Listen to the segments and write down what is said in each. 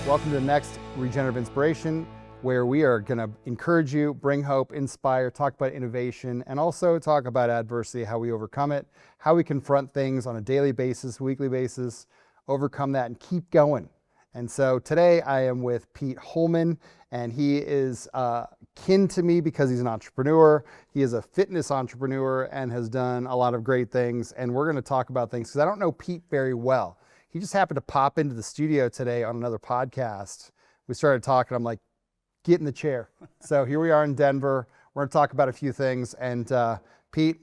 Welcome to the next Regenerative Inspiration, where we are going to encourage you, bring hope, inspire, talk about innovation, and also talk about adversity, how we overcome it, how we confront things on a daily basis, weekly basis, overcome that, and keep going. And so today I am with Pete Holman, and he is kin to me because he's an entrepreneur. He is a fitness entrepreneur and has done a lot of great things. And we're going to talk about things because I don't know Pete very well. He just happened to pop into the studio today on another podcast. We started talking. I'm like, get in the chair. So here we are in Denver. We're going to talk about a few things. And Pete,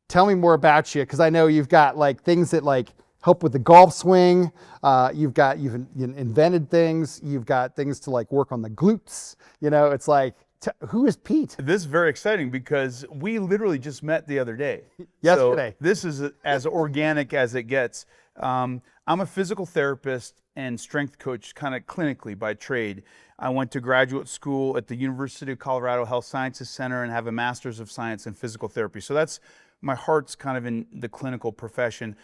tell me more about you, because I know you've got like things that like help with the golf swing. You've invented things. You've got things to like work on the glutes. You know, it's like, who is Pete? This is very exciting because we literally just met the other day. Yesterday. So this is as organic as it gets. I'm a physical therapist and strength coach, kind of clinically by trade. I went to graduate school at the University of Colorado Health Sciences Center and have a master's of science in physical therapy. So that's, my heart's kind of in the clinical profession.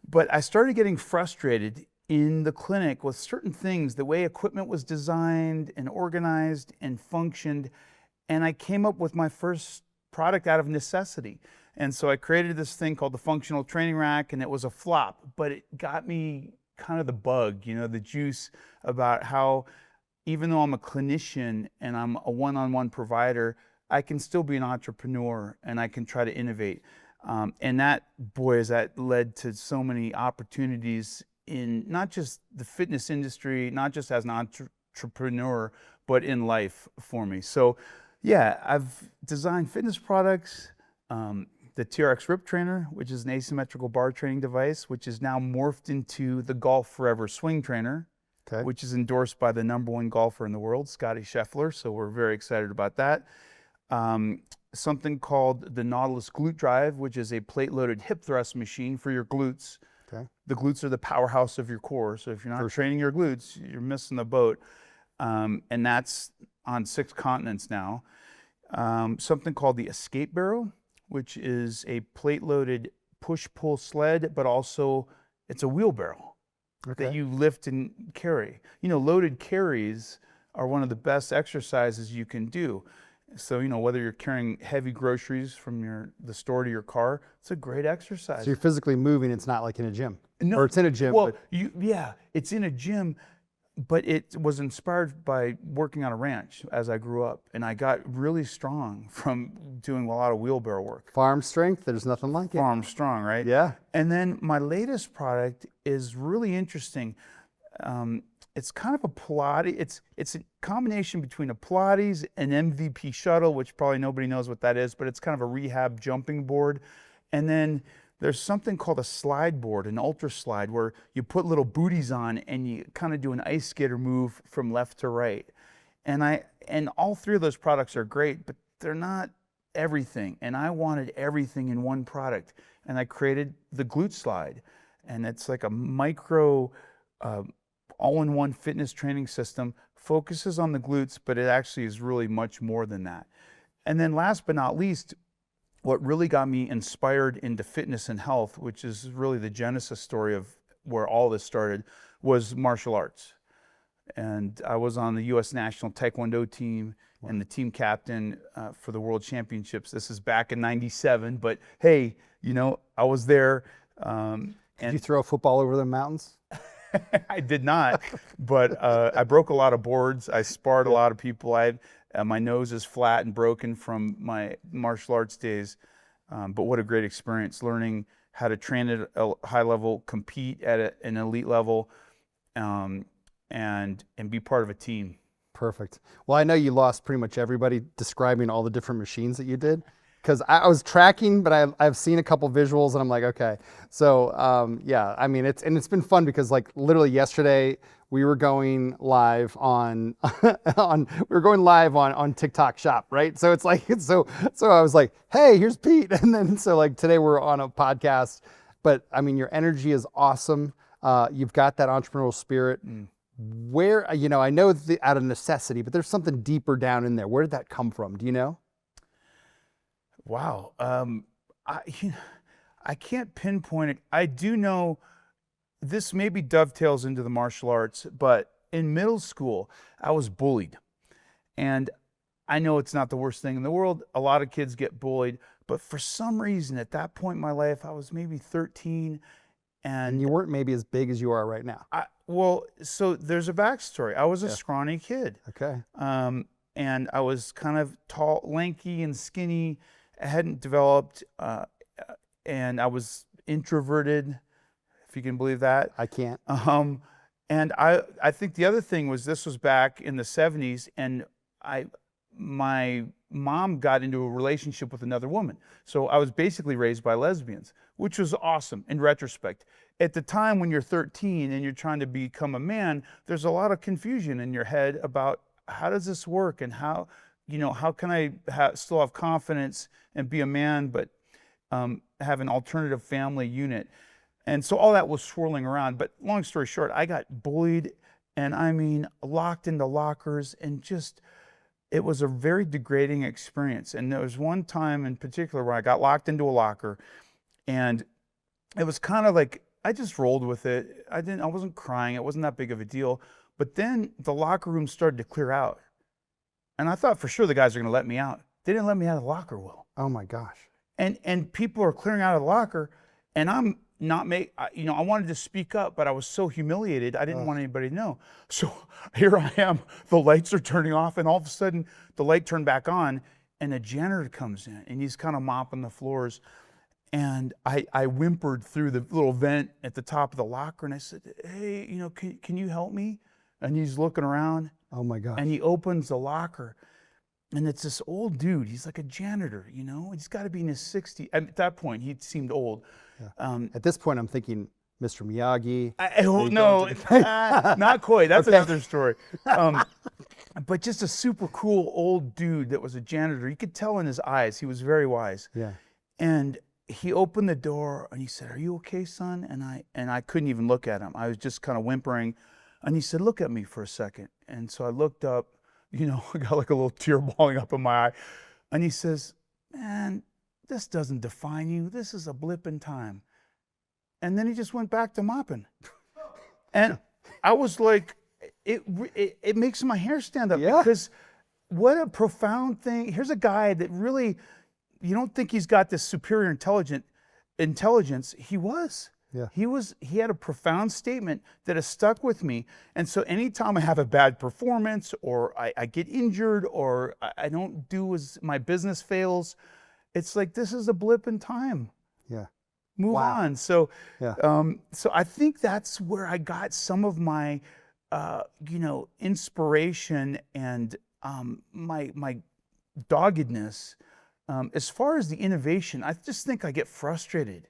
But I started getting frustrated in the clinic with certain things, the way equipment was designed and organized and functioned. And I came up with my first product out of necessity. And so I created this thing called the functional training rack, and it was a flop, but it got me kind of the bug, you know, the juice about how, even though I'm a clinician and I'm a one-on-one provider, I can still be an entrepreneur and I can try to innovate. And that, boy, has that led to so many opportunities in not just the fitness industry, not just as an entrepreneur, but in life for me. So yeah, I've designed fitness products, the TRX Rip Trainer, which is an asymmetrical bar training device, which is now morphed into the Golf Forever Swing Trainer, okay, which is endorsed by the #1 golfer in the world, Scottie Scheffler. So we're very excited about that. Something called the Nautilus Glute Drive, which is a plate-loaded hip thrust machine for your glutes. Okay. The glutes are the powerhouse of your core. So if you're not training your glutes, you're missing the boat. And that's on 6 continents now. Something called the Escape Barrel, which is a plate-loaded push-pull sled, but also it's a wheelbarrow that you lift and carry. You know, loaded carries are one of the best exercises you can do. So, you know, whether you're carrying heavy groceries from the store to your car, it's a great exercise. So you're physically moving. It's not like in a gym. No, or it's in a gym. Well, yeah, it's in a gym, but it was inspired by working on a ranch as I grew up, and I got really strong from doing a lot of wheelbarrow work. Farm strength, there's nothing like it. Farm strong, right? Yeah. And then my latest product is really interesting. It's kind of a Pilates, it's a combination between a Pilates and MVP shuttle, which probably nobody knows what that is, but it's kind of a rehab jumping board. And then there's something called a slide board, an ultra slide, where you put little booties on and you kind of do an ice skater move from left to right. And all 3 of those products are great, but they're not everything. And I wanted everything in one product. And I created the GluteSlide. And it's like a micro, all-in-one fitness training system, focuses on the glutes, but it actually is really much more than that. And then last but not least, what really got me inspired into fitness and health, which is really the genesis story of where all this started, was martial arts. And I was on the U.S. National Taekwondo team and the team captain for the World Championships. This is back in '97, but hey, you know, I was there. Did you throw a football over the mountains? I did not, but I broke a lot of boards. I sparred a lot of people. My nose is flat and broken from my martial arts days, but what a great experience learning how to train at a high level, compete at an elite level, and be part of a team. Perfect. Well, I know you lost pretty much everybody describing all the different machines that you did, because I was tracking, but I've seen a couple visuals and I'm like, okay. So yeah, I mean, it's been fun because like literally yesterday we were going live on on TikTok Shop, right? So it's like so I was like, hey, here's Pete, and then so like today we're on a podcast. But I mean, your energy is awesome. You've got that entrepreneurial spirit. Where, you know, I know out of necessity, but there's something deeper down in there. Where did that come from? Do you know? Wow. I can't pinpoint it. I do know this maybe dovetails into the martial arts, but in middle school, I was bullied. And I know it's not the worst thing in the world. A lot of kids get bullied. But for some reason, at that point in my life, I was maybe 13. And you weren't maybe as big as you are right now. Well, so there's a backstory. I was a scrawny kid. Okay. And I was kind of tall, lanky, and skinny. I hadn't developed, and I was introverted, if you can believe that. I can't. And I think the other thing was, this was back in the 70s, and my mom got into a relationship with another woman. So I was basically raised by lesbians, which was awesome in retrospect. At the time when you're 13 and you're trying to become a man, there's a lot of confusion in your head about how does this work, and how can I still have confidence and be a man, but have an alternative family unit. And so all that was swirling around. But long story short, I got bullied, and I mean, locked into lockers, and just, it was a very degrading experience. And there was one time in particular where I got locked into a locker, and it was kind of like, I just rolled with it. I wasn't crying. It wasn't that big of a deal. But then the locker room started to clear out. And I thought for sure the guys are going to let me out. They didn't let me out of the locker, Will. Oh my gosh. And people are clearing out of the locker, and I'm not I wanted to speak up, but I was so humiliated, I didn't want anybody to know. So here I am, the lights are turning off, and all of a sudden the light turned back on, and a janitor comes in, and he's kind of mopping the floors. And I whimpered through the little vent at the top of the locker, and I said, hey, can you help me? And he's looking around. Oh my gosh. And he opens the locker, and it's this old dude. He's like a janitor, He's got to be in his 60s. At that point, he seemed old. Yeah. At this point, I'm thinking Mr. Miyagi. No, not quite. That's another story. But just a super cool old dude that was a janitor. You could tell in his eyes, he was very wise. Yeah. And he opened the door, and he said, are you okay, son? And I couldn't even look at him. I was just kind of whimpering. And he said, look at me for a second. And so I looked up, I got like a little tear balling up in my eye. And he says, man, this doesn't define you. This is a blip in time. And then he just went back to mopping. And I was like, it makes my hair stand up. Yeah. Because what a profound thing. Here's a guy that really, you don't think he's got this superior intelligence. He was. Yeah. He had a profound statement that has stuck with me. And so anytime I have a bad performance, or I get injured, or I don't do as my business fails, it's like, this is a blip in time. Yeah. Move on. So, yeah. So I think that's where I got some of my, inspiration and my doggedness. As far as the innovation, I just think I get frustrated.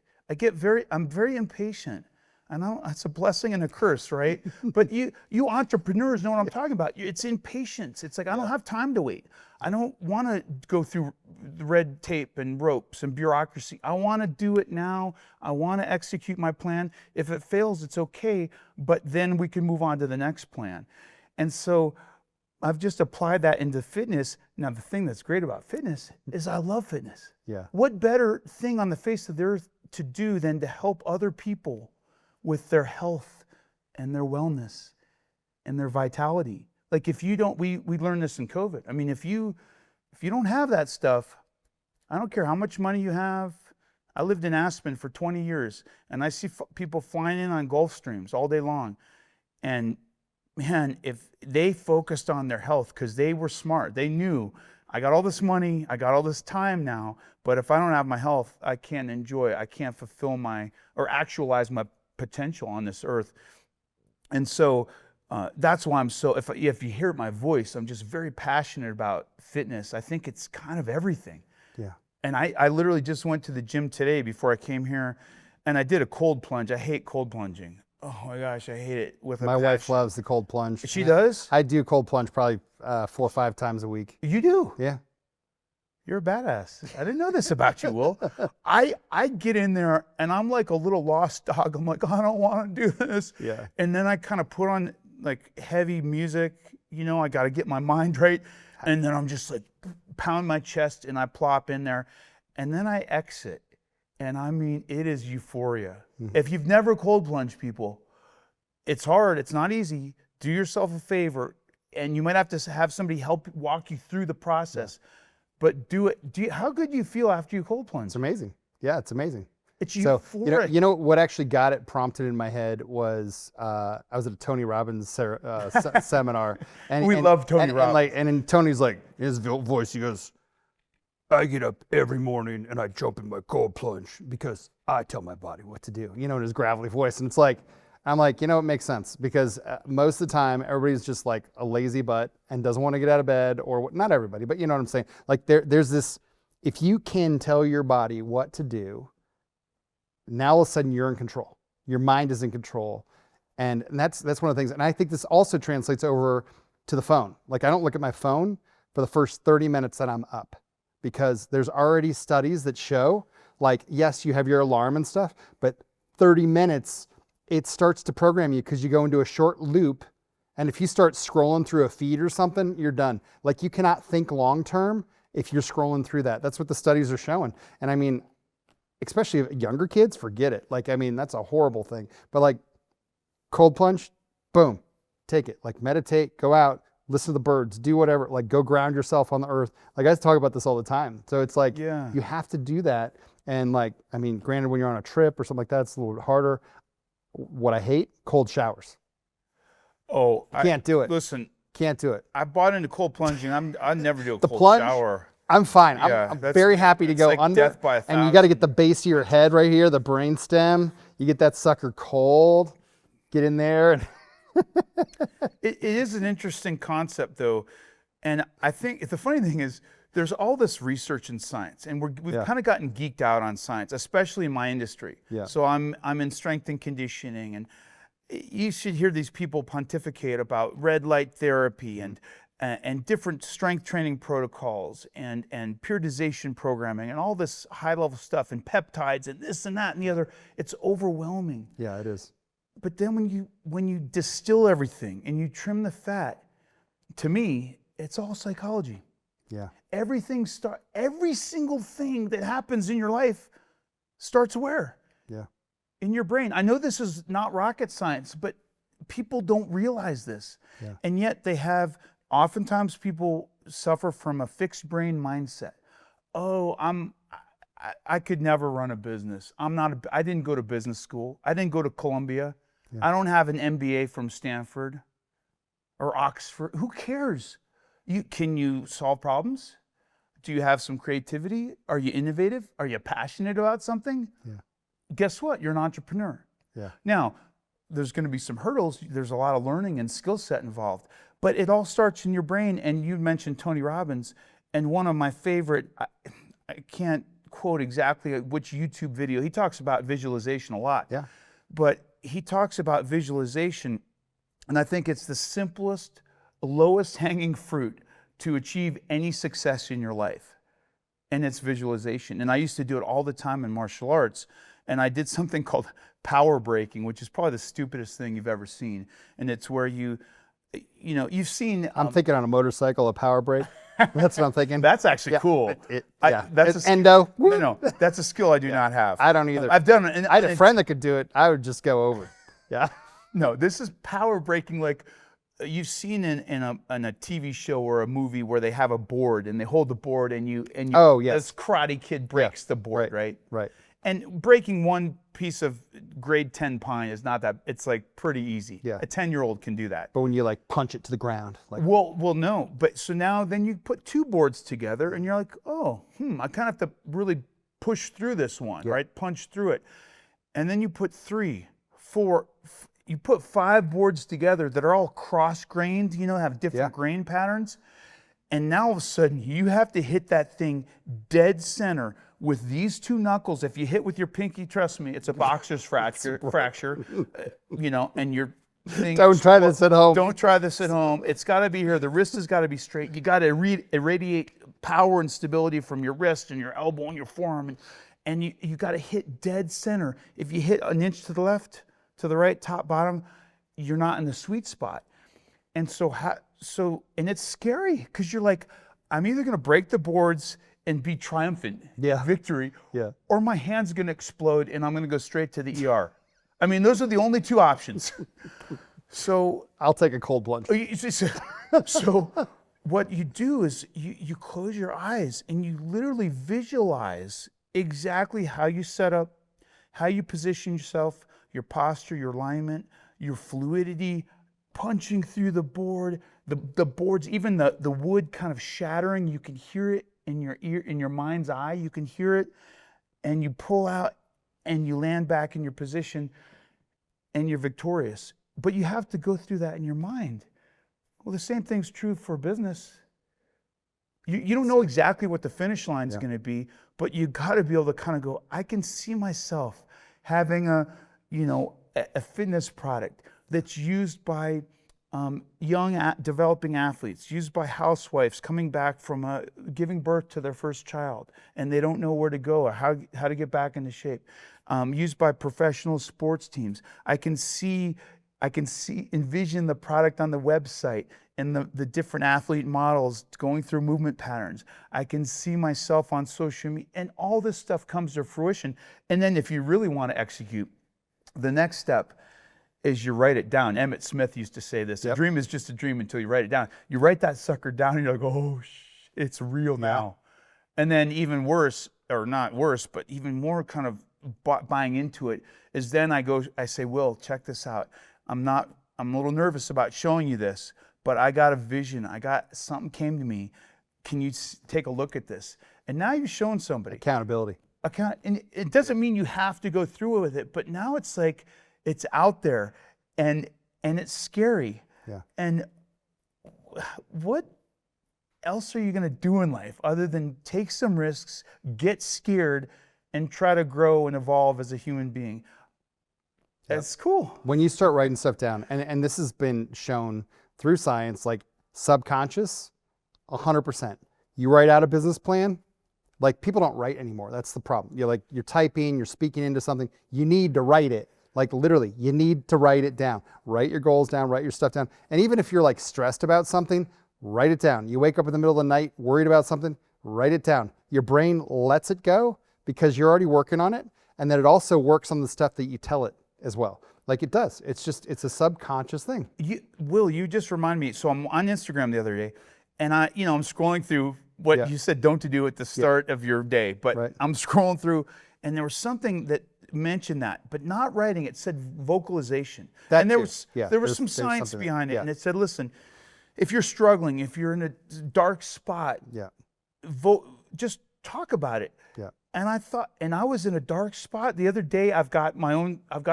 I'm very impatient. I know it's a blessing and a curse, right? But you entrepreneurs know what I'm talking about. It's impatience. It's like, I don't have time to wait. I don't want to go through red tape and ropes and bureaucracy. I want to do it now. I want to execute my plan. If it fails, it's okay, but then we can move on to the next plan. And so I've just applied that into fitness. Now, the thing that's great about fitness is I love fitness. Yeah. What better thing on the face of the earth to do than to help other people with their health and their wellness and their vitality? Like, if you don't, we learned this in COVID. I mean, if you don't have that stuff, I don't care how much money you have. I lived in Aspen for 20 years, and I see people flying in on Gulfstreams all day long. And man, if they focused on their health, because they were smart, they knew, I got all this money, I got all this time now, but if I don't have my health, I can't enjoy it. I can't fulfill or actualize my potential on this earth. And so that's why I'm so, if you hear my voice, I'm just very passionate about fitness. I think it's kind of everything. Yeah. And I literally just went to the gym today before I came here, and I did a cold plunge. I hate cold plunging. Oh my gosh, I hate it with a My passion. wife loves the cold plunge. She does? I do cold plunge probably 4 or 5 times a week. You do? Yeah. You're a badass. I didn't know this about you, Will. I get in there, and I'm like a little lost dog. I'm like, I don't want to do this. Yeah. And then I kind of put on like heavy music. I got to get my mind right. And then I'm just like pound my chest, and I plop in there, and then I exit. And I mean, it is euphoria. Mm-hmm. If you've never cold plunged, people, it's hard. It's not easy, do yourself a favor, and you might have to have somebody help walk you through the process, but do it. How good do you feel after you cold plunge? It's amazing. Yeah, it's amazing. It's So, euphoric. you know what actually got it prompted in my head was I was at a Tony Robbins seminar. And We love Tony Robbins. And then Tony's like, his voice, he goes, I get up every morning and I jump in my cold plunge because I tell my body what to do, in his gravelly voice. And it's like, I'm like, it makes sense because most of the time everybody's just like a lazy butt and doesn't want to get out of bed, or not everybody, but you know what I'm saying? Like there's this, if you can tell your body what to do, now all of a sudden you're in control. Your mind is in control. And that's one of the things. And I think this also translates over to the phone. Like I don't look at my phone for the first 30 minutes that I'm up, because there's already studies that show, like, yes, you have your alarm and stuff, but 30 minutes, it starts to program you because you go into a short loop. And if you start scrolling through a feed or something, you're done. Like you cannot think long-term if you're scrolling through that. That's what the studies are showing. And I mean, especially younger kids, forget it. Like, I mean, that's a horrible thing. But like cold plunge, boom, take it. Like meditate, go out, listen to the birds, do whatever. Like go ground yourself on the earth. Like I talk about this all the time. So it's like, you have to do that. And like, I mean, granted, when you're on a trip or something like that, it's a little bit harder. What I hate, cold showers. Oh, Can't do it. Listen, can't do it. I bought into cold plunging. I never do a cold plunge, shower. I'm fine. Yeah, I'm very happy to go like under. death by a and you got to get the base of your head right here, the brain stem. You get that sucker cold. Get in there. And it is an interesting concept, though. And I think the funny thing is, there's all this research in science, and we've kind of gotten geeked out on science, especially in my industry. Yeah. So I'm in strength and conditioning, and you should hear these people pontificate about red light therapy and different strength training protocols and periodization programming and all this high level stuff and peptides and this and that and the other. It's overwhelming. yeah, it is. But then when you distill everything and you trim the fat, to me, it's all psychology. Yeah. Every single thing that happens in your life starts where? Yeah. In your brain. I know this is not rocket science, but people don't realize this. Yeah. And yet oftentimes people suffer from a fixed brain mindset. Oh, I could never run a business. I didn't go to business school. I didn't go to Columbia. Yeah. I don't have an MBA from Stanford or Oxford. Who cares? Can you solve problems? Do you have some creativity? Are you innovative? Are you passionate about something? Yeah. Guess what? You're an entrepreneur. Yeah. Now, there's going to be some hurdles. There's a lot of learning and skill set involved, but it all starts in your brain. And you mentioned Tony Robbins, and one of my favorite, I can't quote exactly which YouTube video. He talks about visualization a lot. Yeah. But he talks about visualization, and I think it's the simplest, lowest hanging fruit to achieve any success in your life, and it's visualization. And I used to do it all the time in martial arts, and I did something called power breaking, which is probably the stupidest thing you've ever seen. And it's where you've seen. I'm thinking on a motorcycle, a power brake. That's what I'm thinking. That's actually cool. That's endo. No, that's a skill I do not have. I don't either. I've done it. And I had a friend that could do it. I would just go over. Yeah. No, this is power breaking, like you've seen in a TV show or a movie where they have a board and they hold the board and you oh yes, this Karate Kid breaks the board, right? Right. And breaking one piece of grade 10 pine is not that, it's like pretty easy. Yeah. A 10-year-old can do that. But when you like punch it to the ground, like well no. But so now then you put two boards together and you're like, oh, I kind of have to really push through this one, right? Punch through it. And then you put 3, 4, you put 5 boards together that are all cross-grained, have different grain patterns. And now all of a sudden you have to hit that thing dead center with these 2 knuckles. If you hit with your pinky, trust me, it's a boxer's fracture, and your thing. Don't try this at home. Don't try this at home. It's got to be here. The wrist has got to be straight. You got to irradiate power and stability from your wrist and your elbow and your forearm. And you got to hit dead center. If you hit an inch to the left, to the right, top, bottom, you're not in the sweet spot. And and it's scary because you're like, I'm either going to break the boards and be triumphant, victory, or my hand's going to explode and I'm going to go straight to the ER. I mean, those are the only 2 options. So I'll take a cold plunge. so what you do is you close your eyes and you literally visualize exactly how you set up, how you position yourself, your posture, your alignment, your fluidity, punching through the board, the boards, even the wood kind of shattering. You can hear it in your ear, in your mind's eye. You can hear it, and you pull out and you land back in your position and you're victorious. But you have to go through that in your mind. Well, the same thing's true for business. You don't know exactly what the finish line is going to be, but you got to be able to kind of go, I can see myself having a fitness product that's used by young developing athletes, used by housewives coming back from giving birth to their first child, and they don't know where to go or how to get back into shape. Used by professional sports teams. I can envision the product on the website and the different athlete models going through movement patterns. I can see myself on social media, and all this stuff comes to fruition. And then if you really want to execute, the next step is you write it down. Emmett Smith used to say this, a dream is just a dream until you write it down. You write that sucker down and you're like, oh, it's real now. And then even worse, or not worse, but even more kind of buying into it is then I say, Will, check this out. I'm a little nervous about showing you this, but I got a vision. Something came to me. Can you take a look at this? And now you're showing somebody. Accountability. And it doesn't mean you have to go through with it, but now it's like, it's out there and it's scary. Yeah. And what else are you going to do in life other than take some risks, get scared, and try to grow and evolve as a human being? That's cool. When you start writing stuff down, and this has been shown through science, like subconscious, 100%. You write out a business plan, like people don't write anymore. That's the problem. You're typing, you're speaking into something. You need to write it. Like literally, you need to write it down. Write your goals down, write your stuff down. And even if you're like stressed about something, write it down. You wake up in the middle of the night, worried about something, write it down. Your brain lets it go because you're already working on it. And then it also works on the stuff that you tell it as well. Like it does. It's a subconscious thing. Will, you just remind me. So I'm on Instagram the other day, and I'm scrolling through what you said don't to do at the start of your day. But I'm scrolling through, and there was something that mentioned that, but not writing. It said vocalization. And there was some science behind it. And it said, listen, if you're struggling, if you're in a dark spot, just talk about it. Yeah. And I was in a dark spot the other day. I've got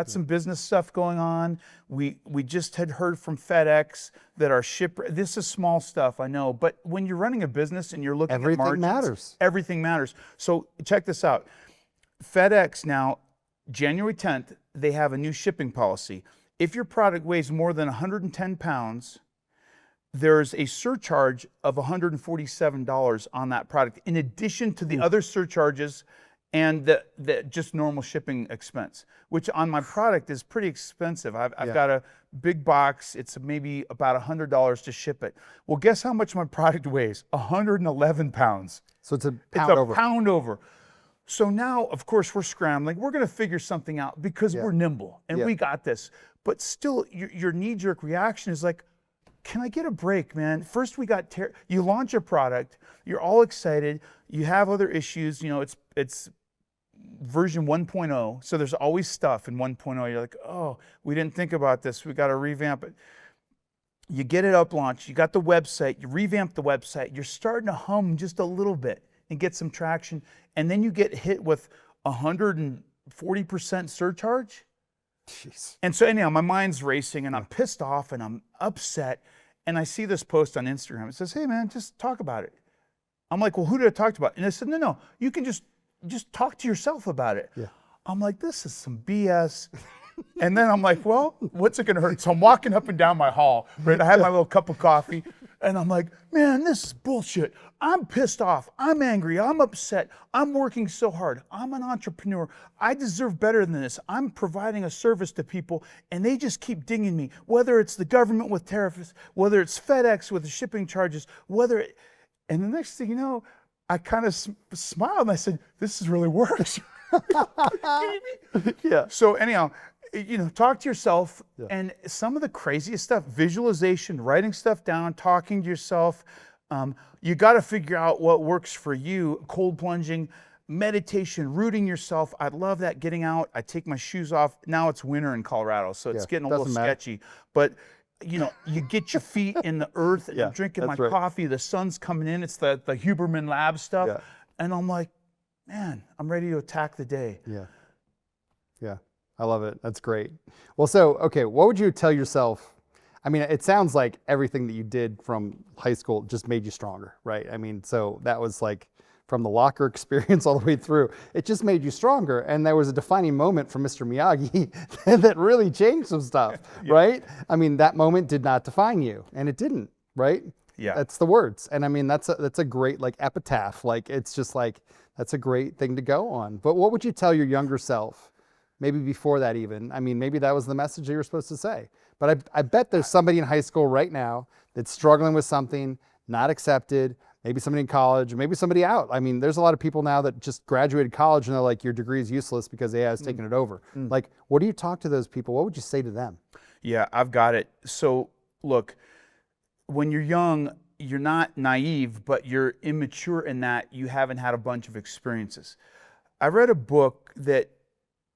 some business stuff going on. We just had heard from FedEx that our this is small stuff, I know, but when you're running a business and you're looking at margins, everything matters. So check this out. FedEx now, January 10th, they have a new shipping policy. If your product weighs more than 110 pounds, there's a surcharge of $147 on that product, in addition to the other surcharges and the just normal shipping expense, which on my product is pretty expensive. I've got a big box. It's maybe about $100 to ship it. Well, guess how much my product weighs? 111 pounds. So it's a pound over. So now, of course, we're scrambling. We're going to figure something out because we're nimble and we got this. But still, your knee-jerk reaction is like, can I get a break, man? First, you launch a product, you're all excited, you have other issues, it's version 1.0, so there's always stuff in 1.0. You're like, oh, we didn't think about this, we got to revamp it. You get it up launched, you got the website, you revamp the website, you're starting to hum just a little bit and get some traction, and then you get hit with 140% surcharge. Jeez. And so anyhow, my mind's racing and I'm pissed off and I'm upset. And I see this post on Instagram. It says, hey man, just talk about it. I'm like, well, who did I talk about? And I said, no, you can just talk to yourself about it. Yeah. I'm like, this is some BS. And then I'm like, well, what's it gonna hurt? So I'm walking up and down my hall, right? I had my little cup of coffee and I'm like, man, this is bullshit. I'm pissed off. I'm angry. I'm upset. I'm working so hard. I'm an entrepreneur. I deserve better than this. I'm providing a service to people and they just keep dinging me, whether it's the government with tariffs, whether it's FedEx with the shipping charges, and the next thing you know, I kind of smiled and I said, this is really works. Yeah. So anyhow, talk to yourself. And some of the craziest stuff, visualization, writing stuff down, talking to yourself. You got to figure out what works for you. Cold plunging, meditation, rooting yourself. I love that. Getting out. I take my shoes off. Now it's winter in Colorado, so it's getting a little sketchy. But you get your feet in the earth, and I'm drinking my coffee. The sun's coming in. It's the Huberman Lab stuff, and I'm like, man, I'm ready to attack the day. Yeah, I love it. That's great. Well, so okay, what would you tell yourself? I mean, it sounds like everything that you did from high school just made you stronger, right? I mean, so that was like from the locker experience all the way through, it just made you stronger. And there was a defining moment from Mr. Miyagi that really changed some stuff, right? I mean, that moment did not define you, and it didn't, right? Yeah. That's the words. And I mean, that's a great like epitaph. Like, it's just like, that's a great thing to go on. But what would you tell your younger self? Maybe before that even. I mean, maybe that was the message you were supposed to say. But I bet there's somebody in high school right now that's struggling with something, not accepted, maybe somebody in college, or maybe somebody out. I mean, there's a lot of people now that just graduated college and they're like, your degree is useless because AI has taken it over. Like, what do you talk to those people? What would you say to them? Yeah, I've got it. So look, when you're young, you're not naive, but you're immature in that you haven't had a bunch of experiences. I read a book that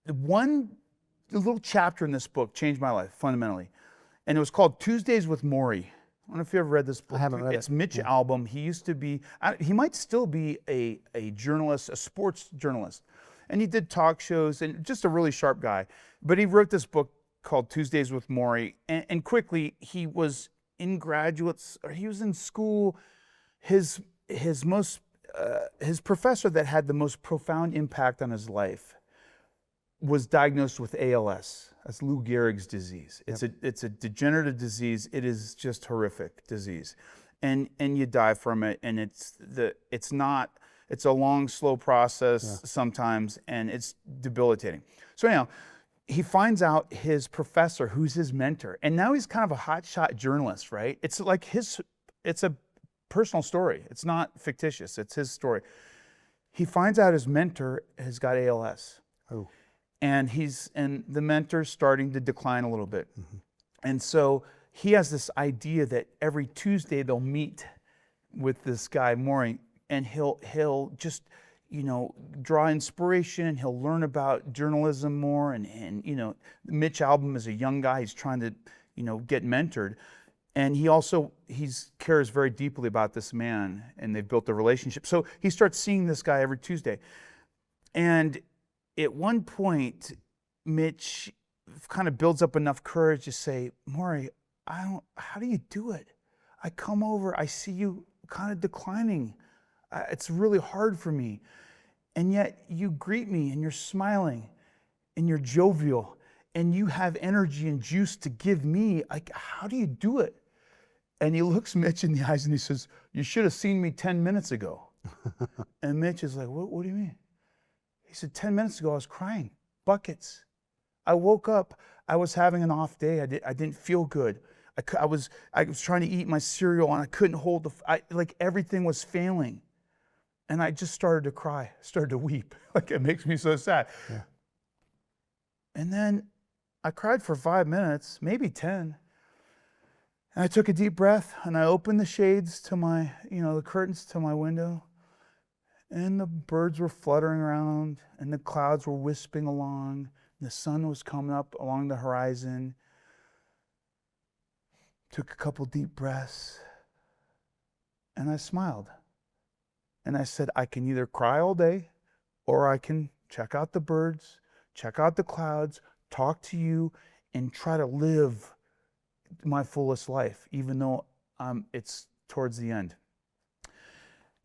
the little chapter in this book changed my life fundamentally. And it was called Tuesdays with Maury. I don't know if you ever read this book. I haven't read it. It's Mitch Albom. He used to be, he might still be a journalist, a sports journalist. And he did talk shows and just a really sharp guy. But he wrote this book called Tuesdays with Maury. And quickly, he was in graduates, or he was in school. His professor that had the most profound impact on his life was diagnosed with ALS. That's Lou Gehrig's disease. It's a degenerative disease. It is just horrific disease, and you die from it. And it's a long, slow process sometimes, and it's debilitating. So anyhow, he finds out his professor, who's his mentor, and now he's kind of a hotshot journalist, right? It's like it's a personal story. It's not fictitious. It's his story. He finds out his mentor has got ALS. Oh. And the mentor's starting to decline a little bit. And so he has this idea that every Tuesday they'll meet with this guy, Maury, and he'll just, draw inspiration. He'll learn about journalism more. And Mitch Albom is a young guy. He's trying to, get mentored. And he cares very deeply about this man, and they've built a relationship. So he starts seeing this guy every Tuesday. And at one point, Mitch kind of builds up enough courage to say, Maury, how do you do it? I come over, I see you kind of declining. It's really hard for me. And yet you greet me and you're smiling and you're jovial and you have energy and juice to give me. Like, how do you do it? And he looks Mitch in the eyes and he says, you should have seen me 10 minutes ago. And Mitch is like, what do you mean? He said, 10 minutes ago, I was crying, buckets. I woke up, I was having an off day. I didn't feel good. I was trying to eat my cereal and I couldn't hold like everything was failing. And I just started to cry, started to weep. Like, it makes me so sad. Yeah. And then I cried for 5 minutes, maybe 10. And I took a deep breath and I opened the shades to my, the curtains to my window. And the birds were fluttering around, and the clouds were wisping along, and the sun was coming up along the horizon. Took a couple deep breaths, and I smiled. And I said, I can either cry all day, or I can check out the birds, check out the clouds, talk to you, and try to live my fullest life, even though it's towards the end.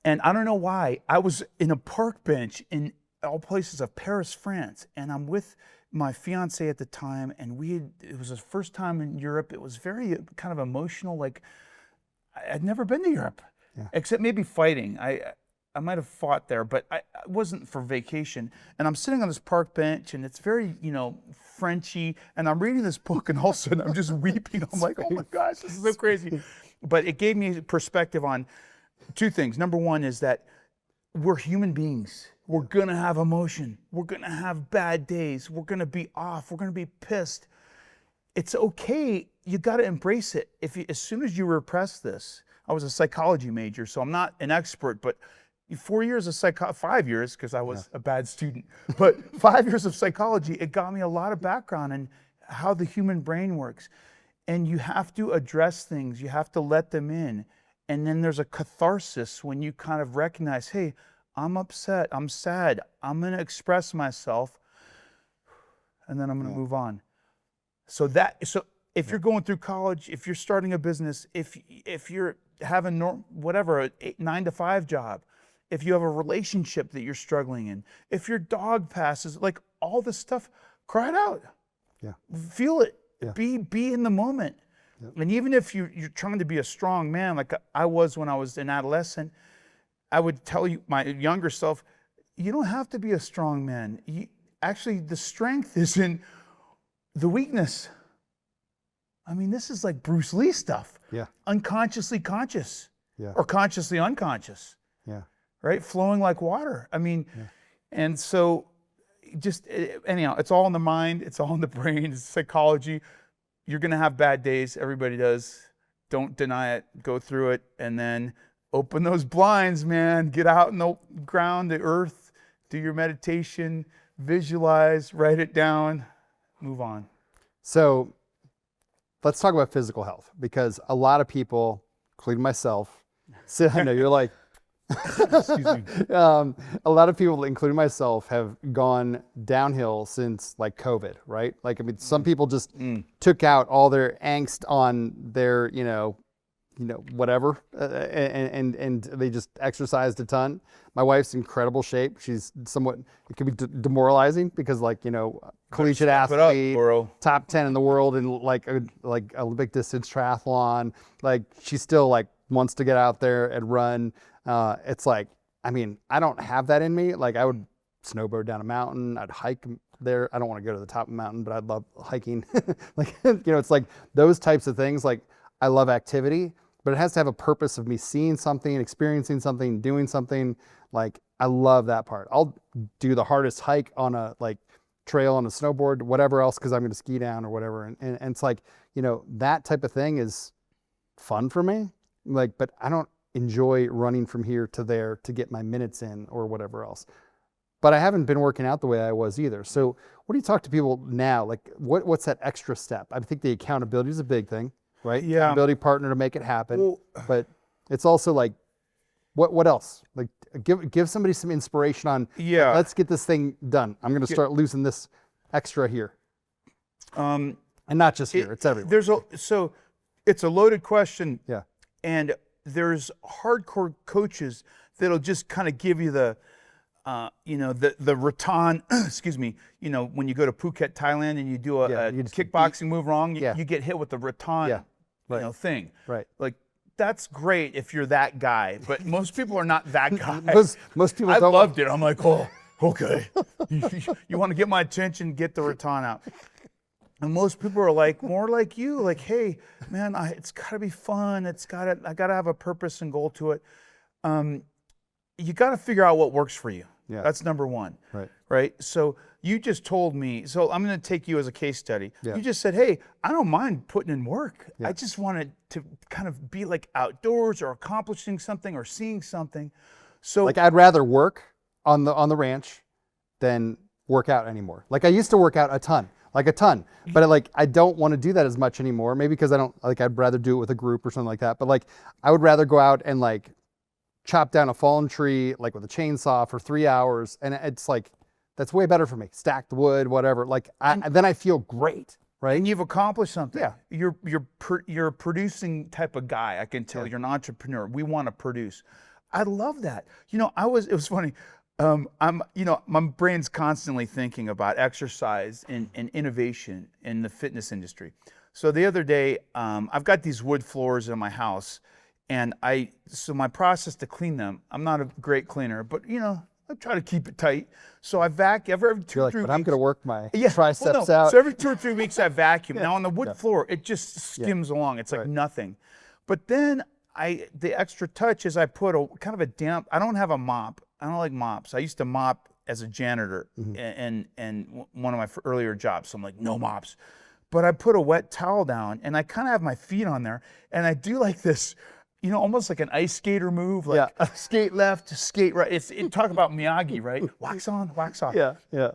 And I don't know why, I was in a park bench in all places of Paris, France, and I'm with my fiance at the time, and it was the first time in Europe. It was very kind of emotional, like I'd never been to Europe, except maybe fighting. I might have fought there, but I wasn't for vacation. And I'm sitting on this park bench, and it's very, Frenchy, and I'm reading this book, and all of a sudden I'm just weeping. I'm like, oh my gosh, this is so crazy. But it gave me perspective on two things. Number one is that we're human beings. We're going to have emotion. We're going to have bad days. We're going to be off. We're going to be pissed. It's okay. You got to embrace it. As soon as you repress this, I was a psychology major, so I'm not an expert, but 4 years of 5 years, because I was a bad student, but 5 years of psychology, it got me a lot of background in how the human brain works. And you have to address things. You have to let them in. And then there's a catharsis when you kind of recognize, hey, I'm upset, I'm sad, I'm going to express myself, and then I'm going to move on. So if you're going through college, if you're starting a business, if you're having whatever, a 9-to-5 job, if you have a relationship that you're struggling in, if your dog passes, like all this stuff, cry it out. Yeah. Feel it. Yeah. Be in the moment. Yep. And even if you're trying to be a strong man, like I was when I was an adolescent, I would tell you, my younger self, you don't have to be a strong man. Actually, the strength is in the weakness. I mean, this is like Bruce Lee stuff. Yeah. Unconsciously conscious. Yeah. Or consciously unconscious. Yeah. Right? Flowing like water. I mean, and so just anyhow, it's all in the mind. It's all in the brain. It's psychology. You're going to have bad days. Everybody does. Don't deny it. Go through it. And then open those blinds, man. Get out in the ground, the earth. Do your meditation. Visualize. Write it down. Move on. So let's talk about physical health, because a lot of people, including myself, I know you're like, excuse me. A lot of people, including myself, have gone downhill since like COVID, right? Like, I mean, some people just took out all their angst on their, whatever, and they just exercised a ton. My wife's in incredible shape. She's somewhat, it can be demoralizing because, like, collegiate athlete, top 10 in the world in like Olympic distance triathlon. Like, she still like wants to get out there and run. It's like, I mean, I don't have that in me. Like, I would snowboard down a mountain. I'd hike there. I don't want to go to the top of the mountain, but I'd love hiking. Like, it's like those types of things. Like, I love activity, but it has to have a purpose of me seeing something, experiencing something, doing something. Like, I love that part. I'll do the hardest hike on a like trail on a snowboard, whatever else, because I'm going to ski down or whatever. And it's like, that type of thing is fun for me. Like, but I don't enjoy running from here to there to get my minutes in or whatever else. But I haven't been working out the way I was either. So what do you talk to people now? Like, what's that extra step? I think the accountability is a big thing, right? Yeah. Accountability partner to make it happen. But it's also like, what else? Like, give somebody some inspiration on, let's get this thing done. I'm going to start losing this extra here. And not just here, it's everywhere. So it's a loaded question. Yeah. And there's hardcore coaches that'll just kind of give you the rattan, excuse me, when you go to Phuket, Thailand, and you do a kickboxing move wrong, you get hit with the rattan, thing. Right. Like, that's great if you're that guy, but most people are not that guy. most people I don't. loved it. I'm like, oh, okay. You want to get my attention, get the rattan out. And most people are like, more like you, like, hey, man, it's got to be fun. I got to have a purpose and goal to it. You got to figure out what works for you. Yeah. That's number one. Right. So you just told me, so I'm going to take you as a case study. Yeah. You just said, hey, I don't mind putting in work. Yeah. I just wanted to kind of be like outdoors or accomplishing something or seeing something. So like, I'd rather work on the ranch than work out anymore. Like, I used to work out a ton, but like, I don't want to do that as much anymore. Maybe because I'd rather do it with a group or something like that. But like, I would rather go out and like chop down a fallen tree, like with a chainsaw for 3 hours. And it's like, that's way better for me. Stacked wood, whatever. Like, then I feel great, right? And you've accomplished something. Yeah. You're a producing type of guy. I can tell. Yeah. You're an entrepreneur. We want to produce. I love that. It was funny. My brain's constantly thinking about exercise and innovation in the fitness industry. So the other day, I've got these wood floors in my house, and so my process to clean them, I'm not a great cleaner, but I try to keep it tight. So I vacuum every 2 or 3 weeks. But I'm going to work my triceps out. So every 2 or 3 weeks I vacuum. Now on the wood floor, it just skims along. It's like nothing. But then the extra touch is I put a kind of a damp, I don't have a mop. I don't like mops. I used to mop as a janitor and one of my earlier jobs. So I'm like, no mops. But I put a wet towel down and I kind of have my feet on there and I do like this, you know, almost like an ice skater move, like skate left, skate right. Talk about Miyagi, right? Wax on, wax off. Yeah, yeah.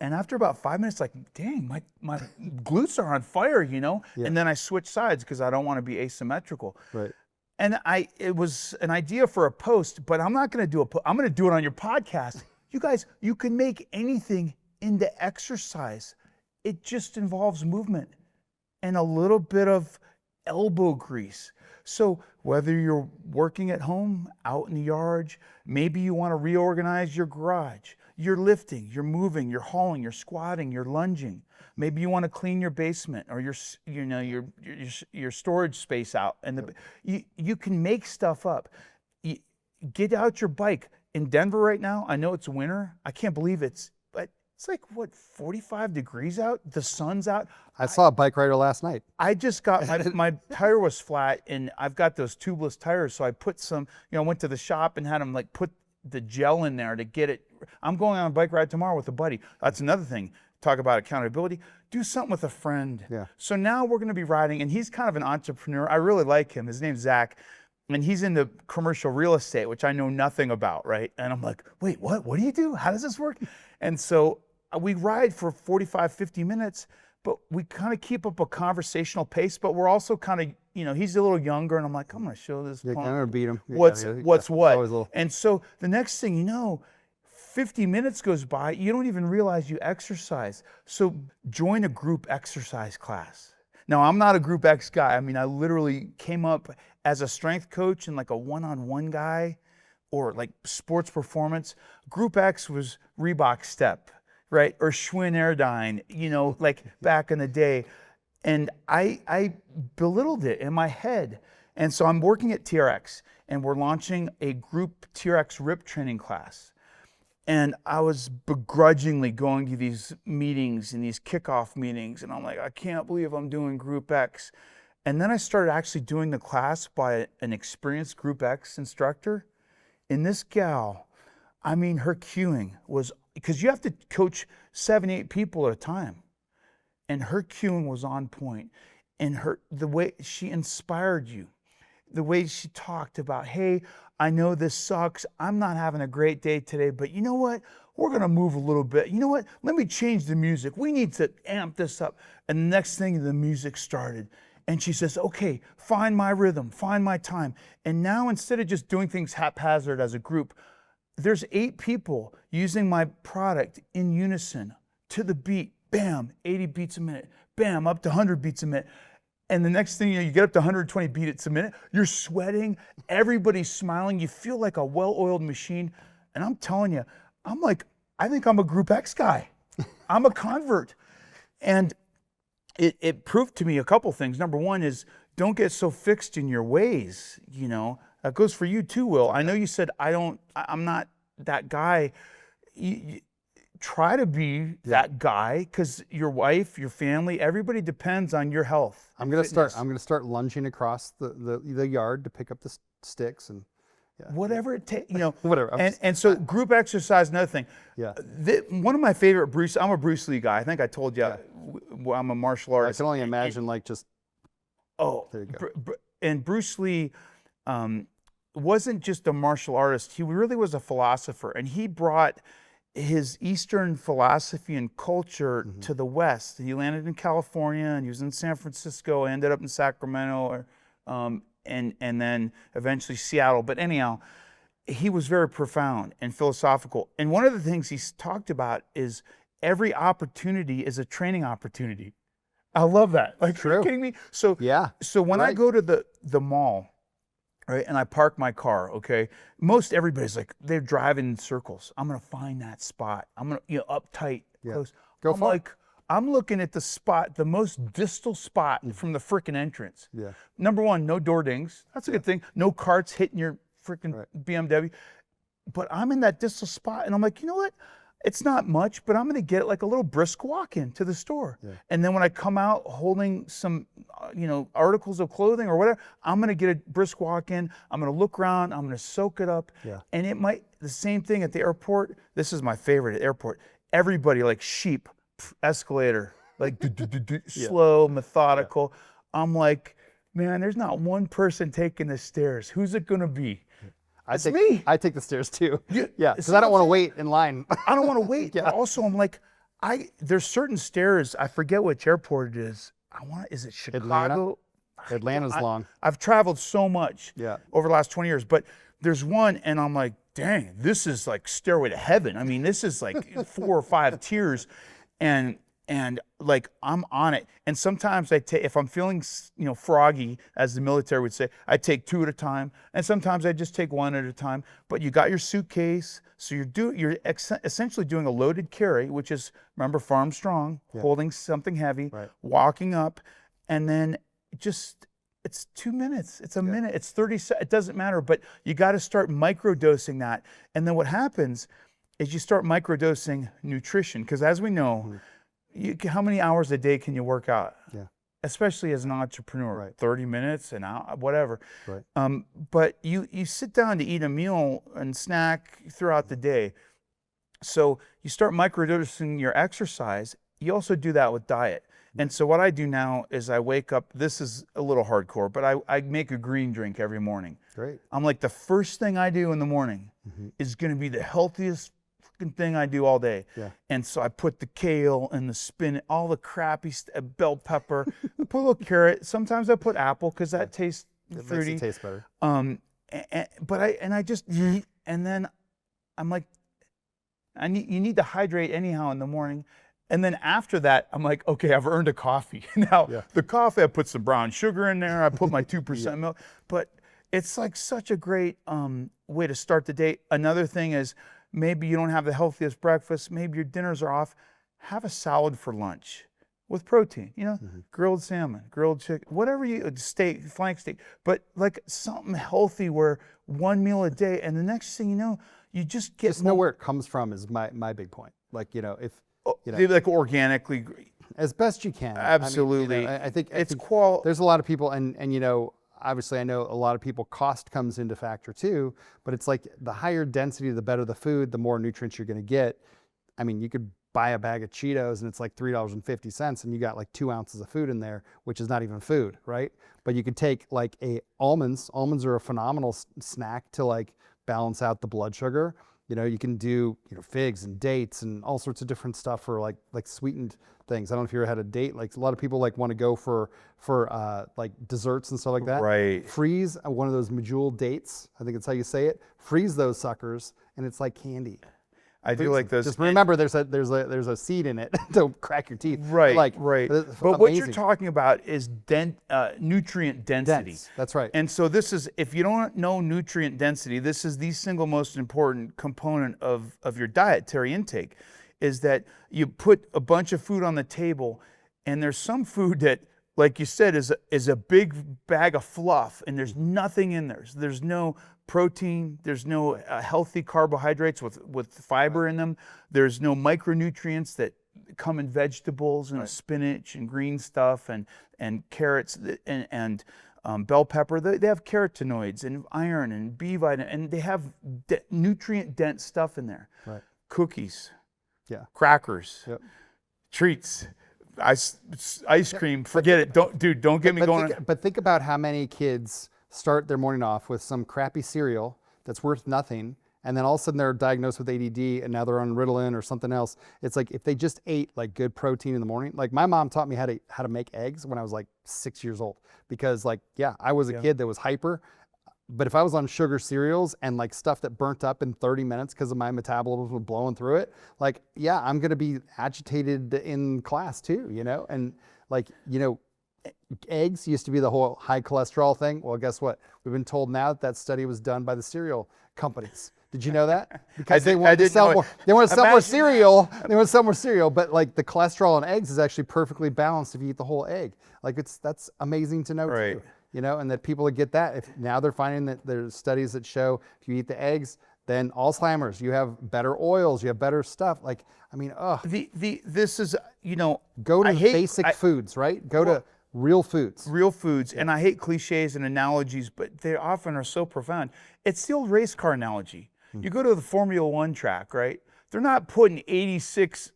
And after about 5 minutes, like, dang, my glutes are on fire, you know? And then I switch sides because I don't want to be asymmetrical. Right. And it was an idea for a post, but I'm not going to do I'm going to do it on your podcast. You guys, you can make anything into exercise. It just involves movement and a little bit of elbow grease. So whether you're working at home, out in the yard, maybe you want to reorganize your garage, you're lifting, you're moving, you're hauling, you're squatting, you're lunging. Maybe you want to clean your basement or your storage space out, and you can make stuff up. Get out your bike. In Denver right now, I know it's winter. I can't believe it's like, what, 45 degrees out? The sun's out. I saw a bike rider last night. I just got, my tire was flat, and I've got those tubeless tires, so I put some, I went to the shop and had them like put the gel in there to get it. I'm going on a bike ride tomorrow with a buddy. That's another thing. Talk about accountability. Do something with a friend. Yeah. So now we're going to be riding, and he's kind of an entrepreneur. I really like him. His name's Zach. And he's into commercial real estate, which I know nothing about, right? And I'm like, wait, what? What do you do? How does this work? And so we ride for 45, 50 minutes, but we kind of keep up a conversational pace, but we're also kind of, he's a little younger, and I'm like, I'm going to show this Yeah, I'm punk going to beat him. what's what. Always a little... And so the next thing you know, 50 minutes goes by, you don't even realize you exercise. So join a group exercise class. Now, I'm not a Group X guy. I mean, I literally came up as a strength coach and like a one-on-one guy, or like sports performance. Group X was Reebok Step, right? Or Schwinn Airdyne, like back in the day. And I belittled it in my head. And so I'm working at TRX, and we're launching a group TRX Rip training class. And I was begrudgingly going to these meetings and these kickoff meetings, and I'm like, I can't believe I'm doing Group X. And then I started actually doing the class by an experienced Group X instructor. And this gal, I mean, her cueing was, because you have to coach 7, 8 people at a time. And her cueing was on point. And the way she inspired you, the way she talked about, hey, I know this sucks. I'm not having a great day today, but you know what? We're going to move a little bit. You know what? Let me change the music. We need to amp this up. And the next thing, the music started. And she says, okay, find my rhythm, find my time. And now, instead of just doing things haphazard as a group, there's 8 people using my product in unison to the beat. Bam, 80 beats a minute. Bam, up to 100 beats a minute. And the next thing you get up to 120 beats a minute, you're sweating, everybody's smiling, you feel like a well-oiled machine. And I'm telling you, I'm like, I think I'm a Group X guy. I'm a convert. And it proved to me a couple things. Number one is, don't get so fixed in your ways, That goes for you too, Will. I know you said, I'm not that guy. Try to be that guy, because your wife, your family, everybody depends on your health. I'm gonna start lunging across the yard to pick up the sticks and whatever it takes, whatever. And so group exercise, another thing. Yeah. One of my favorite I'm a Bruce Lee guy. I think I told you I'm a martial artist. I can only imagine there you go. And Bruce Lee wasn't just a martial artist. He really was a philosopher, and he brought his Eastern philosophy and culture to the West. He landed in California, and he was in San Francisco, ended up in Sacramento, and then eventually Seattle. But anyhow, he was very profound and philosophical. And one of the things he's talked about is every opportunity is a training opportunity. I love that. Like, true. Are you kidding me? So when I go to the mall, right, and I park my car, okay, most everybody's like, they're driving in circles. I'm going to find that spot. I'm going to, uptight, close. I'm looking at the spot, the most distal spot from the frickin' entrance. Yeah. Number one, no door dings. That's a good thing. No carts hitting your frickin' BMW. But I'm in that distal spot, and I'm like, you know what? it's not much, but I'm going to get like a little brisk walk in to the store. Yeah. And then when I come out holding some, articles of clothing or whatever, I'm going to get a brisk walk in. I'm going to look around. I'm going to soak it up. Yeah. And it might, the same thing at the airport. This is my favorite at airport. Everybody like sheep, escalator, like slow, methodical. Yeah. I'm like, man, there's not one person taking the stairs. Who's it going to be? It's me. I take the stairs too. Yeah, because I don't want to wait in line. I don't want to wait. Yeah. But also, I'm like, there's certain stairs. I forget which airport it is. Is it Chicago? Atlanta's long. I've traveled so much over the last 20 years, but there's one, and I'm like, dang, this is like stairway to heaven. I mean, this is like 4 or 5 tiers, and like I'm on it. And sometimes if I'm feeling, froggy, as the military would say, I take 2 at a time. And sometimes I just take 1 at a time. But you got your suitcase, so you're essentially doing a loaded carry, which is, remember, farm strong, holding something heavy, walking up, and then it's 2 minutes, it's a minute, it's 30 seconds, it doesn't matter. But you got to start microdosing that. And then what happens is you start microdosing nutrition, because as we know, how many hours a day can you work out? Yeah. Especially as an entrepreneur, 30 minutes, an hour, whatever. Right. But you sit down to eat a meal and snack throughout the day. So you start microdosing your exercise. You also do that with diet. And so what I do now is I wake up, this is a little hardcore, but I make a green drink every morning. Great. I'm like, the first thing I do in the morning is going to be the healthiest thing I do all day. Yeah. And so I put the kale and the spinach, all the crappy bell pepper, I put a little carrot. Sometimes I put apple because that tastes fruity. Makes it taste better. And then I'm like, you need to hydrate anyhow in the morning. And then after that, I'm like, okay, I've earned a coffee. Now, the coffee, I put some brown sugar in there. I put my 2% milk. But it's like such a great way to start the day. Another thing is, maybe you don't have the healthiest breakfast. Maybe your dinners are off. Have a salad for lunch with protein, grilled salmon, grilled chicken, whatever steak, flank steak, but like something healthy where one meal a day. And the next thing you know, you just get just know where it comes from is my big point. Like, like organically, as best you can. Absolutely. I think there's a lot of people, and obviously I know a lot of people, cost comes into factor too, but it's like the higher density, the better the food, the more nutrients you're going to get. I mean, you could buy a bag of Cheetos and it's like $3.50 and you got like 2 ounces of food in there, which is not even food, right? But you could take like almonds. Almonds are a phenomenal snack to like balance out the blood sugar. You can do, figs and dates and all sorts of different stuff for like sweetened things. I don't know if you ever had a date. Like a lot of people like want to go for like desserts and stuff like that. Right. Freeze one of those medjool dates. I think that's how you say it. Freeze those suckers, and it's like candy. I do like those. Just remember, there's a seed in it. Don't crack your teeth. Right. But amazing. What you're talking about is nutrient density. That's right. And so this is, if you don't know nutrient density, this is the single most important component of your dietary intake, is that you put a bunch of food on the table, and there's some food that, like you said, is a big bag of fluff, and there's nothing in there. So there's no protein, there's no healthy carbohydrates with fiber in them, there's no micronutrients that come in vegetables and spinach and green stuff and carrots and bell pepper. They have carotenoids and iron and B vitamin, and they have nutrient dense stuff in there. Right. Cookies, crackers, treats, ice cream, forget it. Don't get me going. But think about how many kids start their morning off with some crappy cereal that's worth nothing, and then all of a sudden they're diagnosed with ADD and now they're on Ritalin or something else. It's like if they just ate like good protein in the morning. Like my mom taught me how to make eggs when I was like 6 years old, because like I was a kid that was hyper, but if I was on sugar cereals and like stuff that burnt up in 30 minutes because of my metabolism was blowing through it, like I'm gonna be agitated in class too, and like eggs used to be the whole high cholesterol thing. Well, guess what? We've been told now that study was done by the cereal companies. Did you know that? Because they want to sell more. They want to sell more cereal. They want to sell more cereal, but like the cholesterol in eggs is actually perfectly balanced if you eat the whole egg. Like that's amazing to know too. And that people would get that. Now they're finding that there's studies that show if you eat the eggs, then Alzheimer's, you have better oils, you have better stuff. Like, I mean, This is, go to basic foods, right? Go to real foods. Real foods. And I hate cliches and analogies, but they often are so profound. It's the old race car analogy. You go to the Formula One track, right? They're not putting 86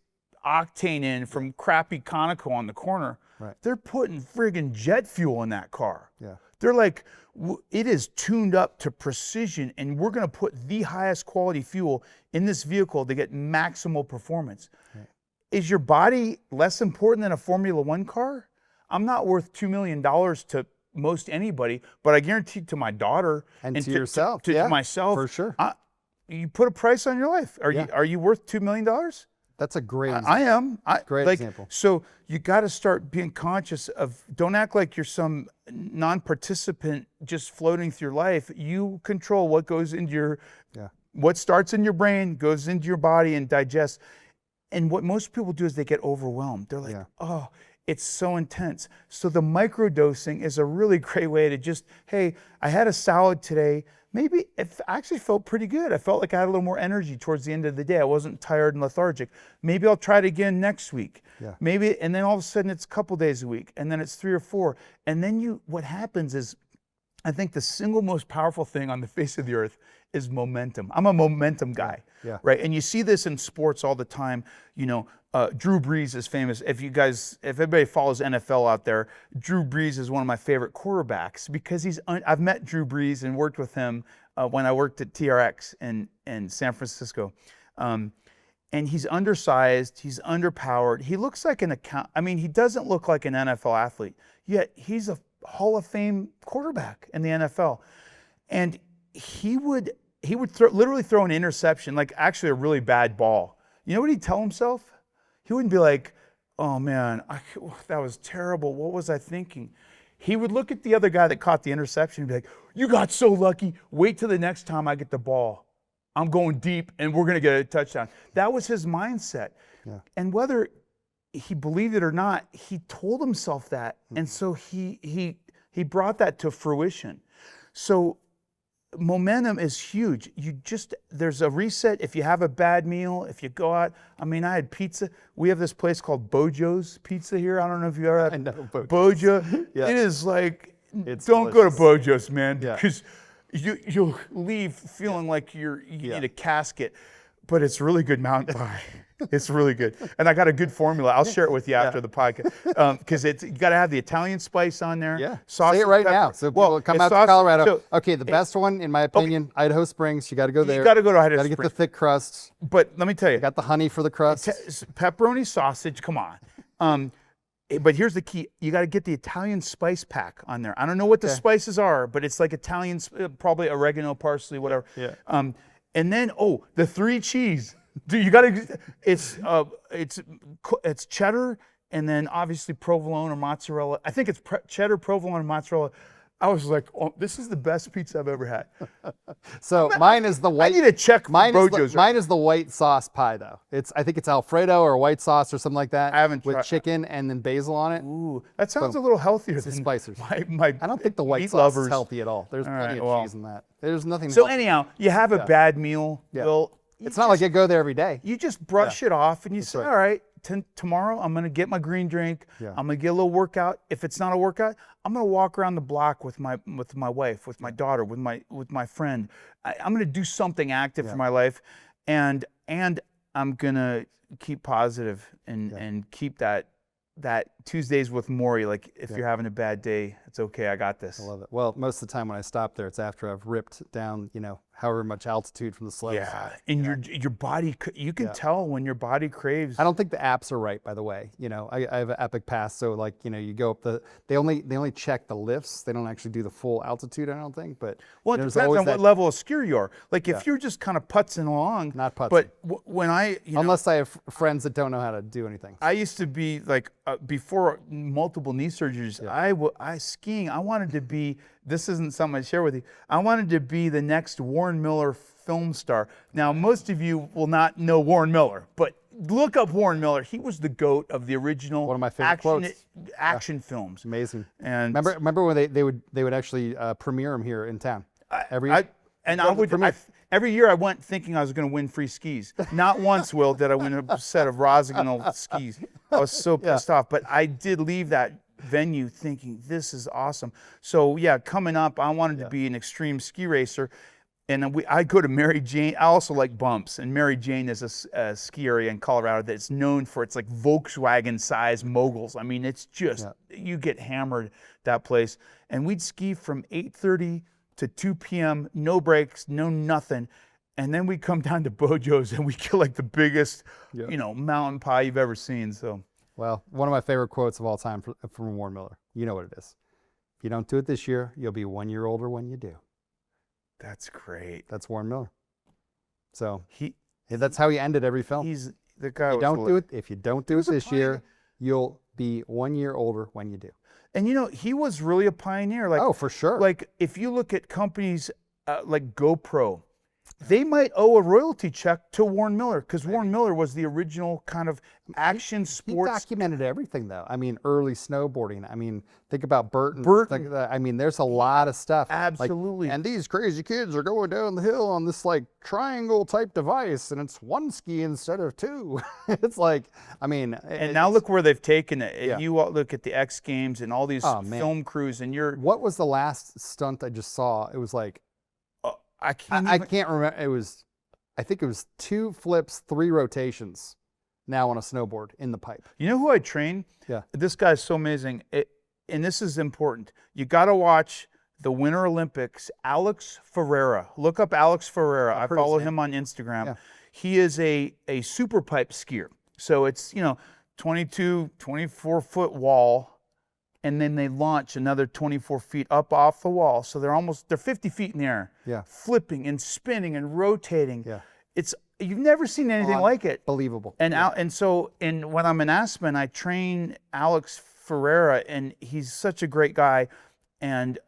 octane in from crappy Conoco on the corner. Right. They're putting friggin' jet fuel in that car. Yeah. They're like, it is tuned up to precision, and we're going to put the highest quality fuel in this vehicle to get maximal performance. Right. Is your body less important than a Formula One car? I'm not worth $2 million to most anybody, but I guarantee to my daughter and to yourself, to myself, for sure. You put a price on your life. Are you worth $2 million? That's a great example. I am. Great example. So you got to start being conscious of, don't act like you're some non-participant just floating through life. You control what goes into what starts in your brain, goes into your body and digests. And what most people do is they get overwhelmed. They're like, oh, it's so intense. So the microdosing is a really great way to just, hey, I had a salad today. Maybe it actually felt pretty good. I felt like I had a little more energy towards the end of the day. I wasn't tired and lethargic. Maybe I'll try it again next week. Yeah. Maybe, and then all of a sudden it's a couple days a week, and then it's 3 or 4. And then what happens is, I think the single most powerful thing on the face of the earth is momentum. I'm a momentum guy, right? And you see this in sports all the time. Drew Brees is famous. If everybody follows NFL out there, Drew Brees is one of my favorite quarterbacks because I've met Drew Brees and worked with him when I worked at TRX in San Francisco. And he's undersized, he's underpowered. He looks like he doesn't look like an NFL athlete, yet he's a Hall of Fame quarterback in the NFL. And he would literally throw an interception, like actually a really bad ball. You know what he'd tell himself? He wouldn't be like, oh man, that was terrible. What was I thinking? He would look at the other guy that caught the interception and be like, you got so lucky. Wait till the next time I get the ball. I'm going deep and we're going to get a touchdown. That was his mindset. Yeah. And whether he believed it or not, he told himself that. And so he brought that to fruition. So momentum is huge. There's a reset. If you have a bad meal, if you go out, I had pizza. We have this place called Bojo's Pizza here. I don't know if you ever had. I know Bojo. Yeah. It is like, don't go to Bojo's, man, because you'll leave feeling like you need a casket, but it's really good mountain pie. It's really good. And I got a good formula. I'll share it with you after the podcast. Because you got to have the Italian spice on there. Yeah. Sausage, say it right now. So people come out to Colorado. Okay, the best one, in my opinion, Idaho Springs. You got to go there. You got to go to Idaho Springs. Got to get the thick crust. But let me tell you. Got the honey for the crust. Pepperoni sausage, come on. But here's the key. You got to get the Italian spice pack on there. I don't know what the spices are, but it's like Italian, probably oregano, parsley, whatever. Yeah. And then, the 3 cheese. Dude, you gotta. It's cheddar, and then obviously provolone or mozzarella. I think it's cheddar, provolone, and mozzarella. I was like, oh, this is the best pizza I've ever had. So mine is the white. I need to check Bojo's. Mine is the white sauce pie though. I think it's Alfredo or white sauce or something like that. I haven't with chicken and then basil on it. Ooh, that sounds a little healthier than spicers. My I don't think the white sauce is healthy at all. There's plenty of cheese in that. There's nothing. So anyhow, you have a bad meal. Yeah. Well, it's not like you go there every day. You just brush it off and you say, all right, tomorrow I'm going to get my green drink. Yeah. I'm going to get a little workout. If it's not a workout, I'm going to walk around the block with my wife, with my daughter, with my friend. I'm going to do something active for my life, and I'm going to keep positive and keep that Tuesdays with Maury, like if you're having a bad day, it's okay, I got this. I love it. Well, most of the time when I stop there, it's after I've ripped down, however much altitude from the slopes. Yeah, and your body, you can tell when your body craves. I don't think the apps are right, by the way. I have an Epic Pass, so you go up they only check the lifts. They don't actually do the full altitude, I don't think. But well, it depends on what level of skier you are. Like if you're just kind of putzing along. Not putzing. But when unless I have friends that don't know how to do anything. I used to be like, before multiple knee surgeries, I skiing, I wanted to be, this isn't something I share with you, I wanted to be the next Warren Miller film star. Now, most of you will not know Warren Miller, but look up Warren Miller. He was the GOAT of the original one of my favorite action films. Amazing. And remember when they would actually premiere him here in town every year? every year I went thinking I was going to win free skis. Not once, Will, did I win a set of Rosignol skis. I was so pissed off. But I did leave that venue thinking, this is awesome. So yeah, coming up, I wanted to be an extreme ski racer. And I go to Mary Jane. I also like bumps. And Mary Jane is a ski area in Colorado that's known for its like Volkswagen-sized moguls. I mean, it's just, you get hammered that place. And we'd ski from 8:30 to 2 p.m., no breaks, no nothing. And then we come down to Bojo's and we get like the biggest, mountain pie you've ever seen. So, well, one of my favorite quotes of all time from Warren Miller. You know what it is. If you don't do it this year, you'll be 1 year older when you do. That's great. That's Warren Miller. So that's how he ended every film. He's the guy. If you don't do it this year, you'll be 1 year older when you do. And he was really a pioneer. Like, oh, for sure. Like if you look at companies like GoPro, they might owe a royalty check to Warren Miller because Warren Miller was the original kind of action sports. He documented everything, though. I mean, early snowboarding. I mean, think about Burton. I mean, there's a lot of stuff. Absolutely. And these crazy kids are going down the hill on this like triangle type device, and it's one ski instead of two. It's like, I mean. And now look where they've taken it. Yeah. You look at the X Games and all these film crews, and What was the last stunt I just saw? It was like. I can't remember. I think it was 2 flips, 3 rotations now on a snowboard in the pipe. You know who I train? Yeah. This guy's so amazing. And this is important. You got to watch the Winter Olympics, Alex Ferreira. Look up Alex Ferreira. I follow him on Instagram. Yeah. He is a super pipe skier. So it's, 22, 24-foot wall. And then they launch another 24 feet up off the wall. So they're 50 feet in the air. Yeah. Flipping and spinning and rotating. Yeah. You've never seen anything like it. Believable. And so when I'm in Aspen, I train Alex Ferreira, and he's such a great guy. And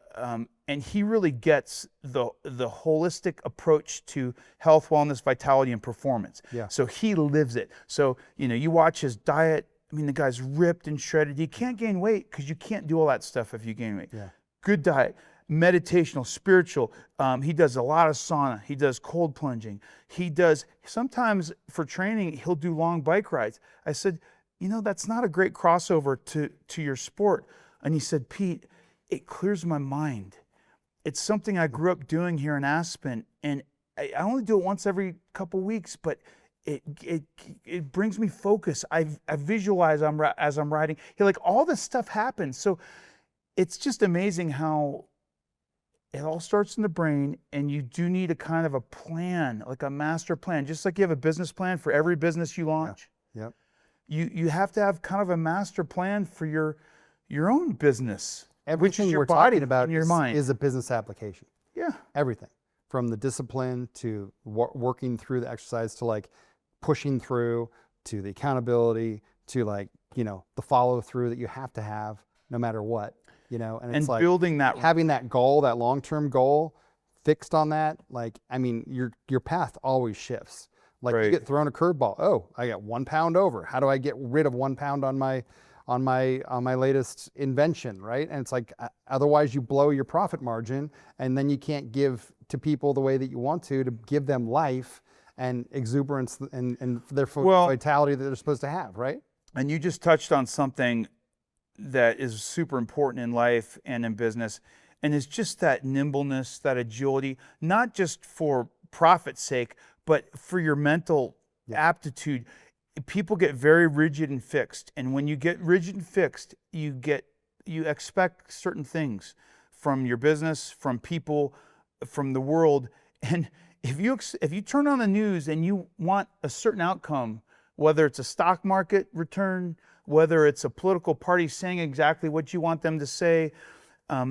he really gets the holistic approach to health, wellness, vitality, and performance. Yeah. So he lives it. So, you watch his diet. I mean, the guy's ripped and shredded. You can't gain weight because you can't do all that stuff if you gain weight. Yeah. Good diet, meditational, spiritual. He does a lot of sauna. He does cold plunging. Sometimes for training, he'll do long bike rides. I said, that's not a great crossover to your sport. And he said, Pete, it clears my mind. It's something I grew up doing here in Aspen. And I only do it once every couple weeks, but it brings me focus. I visualize as I'm riding. All this stuff happens. So it's just amazing how it all starts in the brain, and you do need a kind of a plan, like a master plan. Just like you have a business plan for every business you launch. Yeah. You have to have kind of a master plan for your own business. Everything we're talking about is a business application. Yeah. Everything. From the discipline to working through the exercise to pushing through to the accountability to the follow through that you have to have no matter what, and it's building that, having that goal, that long-term goal fixed on that. Your path always shifts. You get thrown a curveball. Oh, I got 1 pound over. How do I get rid of 1 pound on my latest invention, right? And it's otherwise you blow your profit margin, and then you can't give to people the way that you want to give them life and exuberance and their vitality that they're supposed to have, right? And you just touched on something that is super important in life and in business, and it's just that nimbleness, that agility, not just for profit's sake, but for your mental aptitude. People get very rigid and fixed, and when you get rigid and fixed, you expect certain things from your business, from people, from the world. And if you turn on the news and you want a certain outcome, whether it's a stock market return, whether it's a political party saying exactly what you want them to say,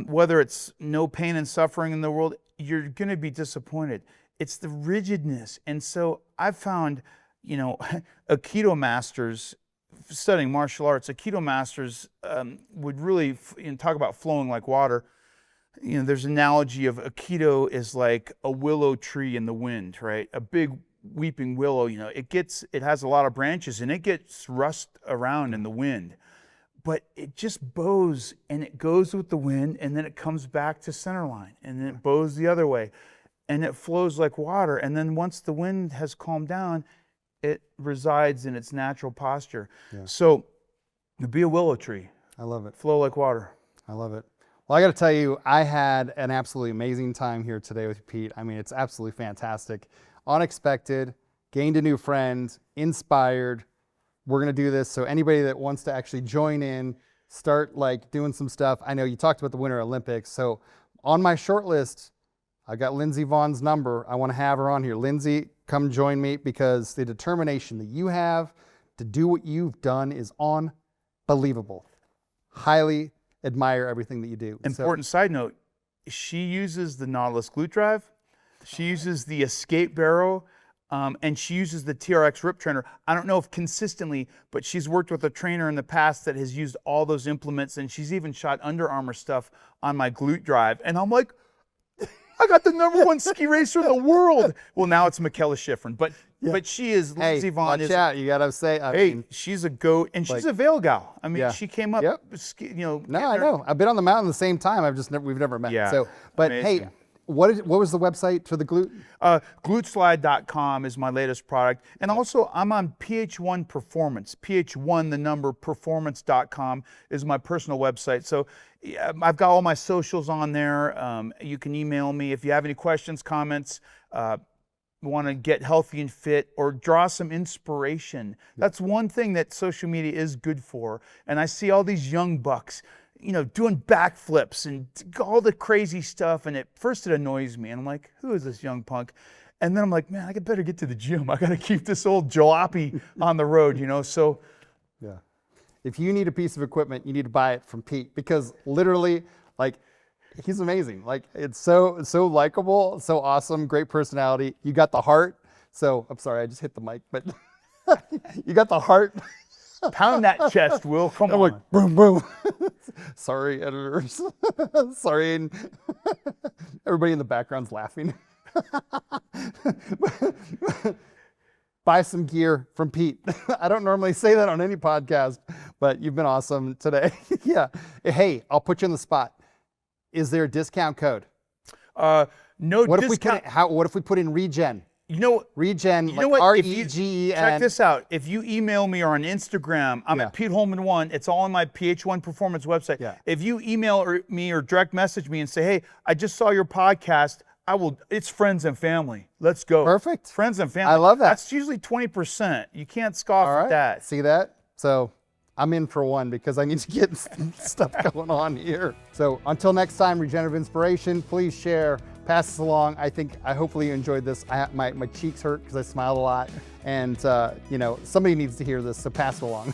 whether it's no pain and suffering in the world, you're going to be disappointed. It's the rigidness. And so I've found, Aikido masters, studying martial arts, Aikido masters would really talk about flowing like water. There's an analogy of Aikido is like a willow tree in the wind, right? A big weeping willow, it has a lot of branches and it gets rust around in the wind, but it just bows and it goes with the wind, and then it comes back to center line, and then it bows the other way. and it flows like water. And then once the wind has calmed down, it resides in its natural posture. Yeah. So be a willow tree. I love it. Flow like water. I love it. Well, I got to tell you, I had an absolutely amazing time here today with Pete. I mean, it's absolutely fantastic. Unexpected, gained a new friend, inspired. We're going to do this. So anybody that wants to actually join in, start like doing some stuff. I know you talked about the Winter Olympics. So on my short list, I've got Lindsey Vaughn's number. I want to have her on here. Lindsey, come join me, because the determination that you have to do what you've done is unbelievable. Highly admire everything that you do. Important side note, she uses the Nautilus Glute Drive, she uses the Escape Barrow, and she uses the TRX Rip Trainer. I don't know if consistently, but she's worked with a trainer in the past that has used all those implements, and she's even shot Under Armour stuff on my Glute Drive. And I'm like, I got the #1 ski racer in the world. Well, now it's Michaela Schifrin, but she is, Lindsey Vaughn watch out, you gotta say. I mean, she's a goat, and she's a Vail gal. I mean, she came up, you know. No, I know. I've been on the mountain the same time. We've never met. Yeah, so, but amazing. Hey, what was the website for the glute? GluteSlide.com is my latest product, and also I'm on PH1 Performance. PH1, the number, performance.com is my personal website. So I've got all my socials on there. You can email me if you have any questions, comments. Want to get healthy and fit, or draw some inspiration. That's one thing that social media is good for. And I see all these young bucks, you know, doing backflips and all the crazy stuff. And at first it annoys me. And I'm like, who is this young punk? And then I'm like, man, I better get to the gym. I got to keep this old jalopy on the road, you know? So yeah. If you need a piece of equipment, you need to buy it from Pete, because literally, like, he's amazing. Like, it's so likable, so awesome, great personality. You got the heart. So I'm sorry, I just hit the mic, but you got the heart. Pound that chest, Will. Come on. I'm like, boom, boom. Sorry, editors. Sorry. And everybody in the background's laughing. Buy some gear from Pete. I don't normally say that on any podcast, but you've been awesome today. Yeah. Hey, I'll put you on the spot. Is there a discount code? No what discount. What if we put in Regen? You know, Regen, you know like what? REGEN. Check this out. If you email me or on Instagram, I'm at Pete Holman 1. It's all on my PH1 Performance website. Yeah. If you email me or direct message me and say, hey, I just saw your podcast, it's friends and family. Let's go. Perfect. Friends and family. I love that. That's usually 20%. You can't scoff at that. See that? So I'm in for one, because I need to get stuff going on here. So until next time, Regenerative Inspiration, please share, pass this along. Hopefully you enjoyed this. My cheeks hurt because I smiled a lot, and you know, somebody needs to hear this, so pass it along.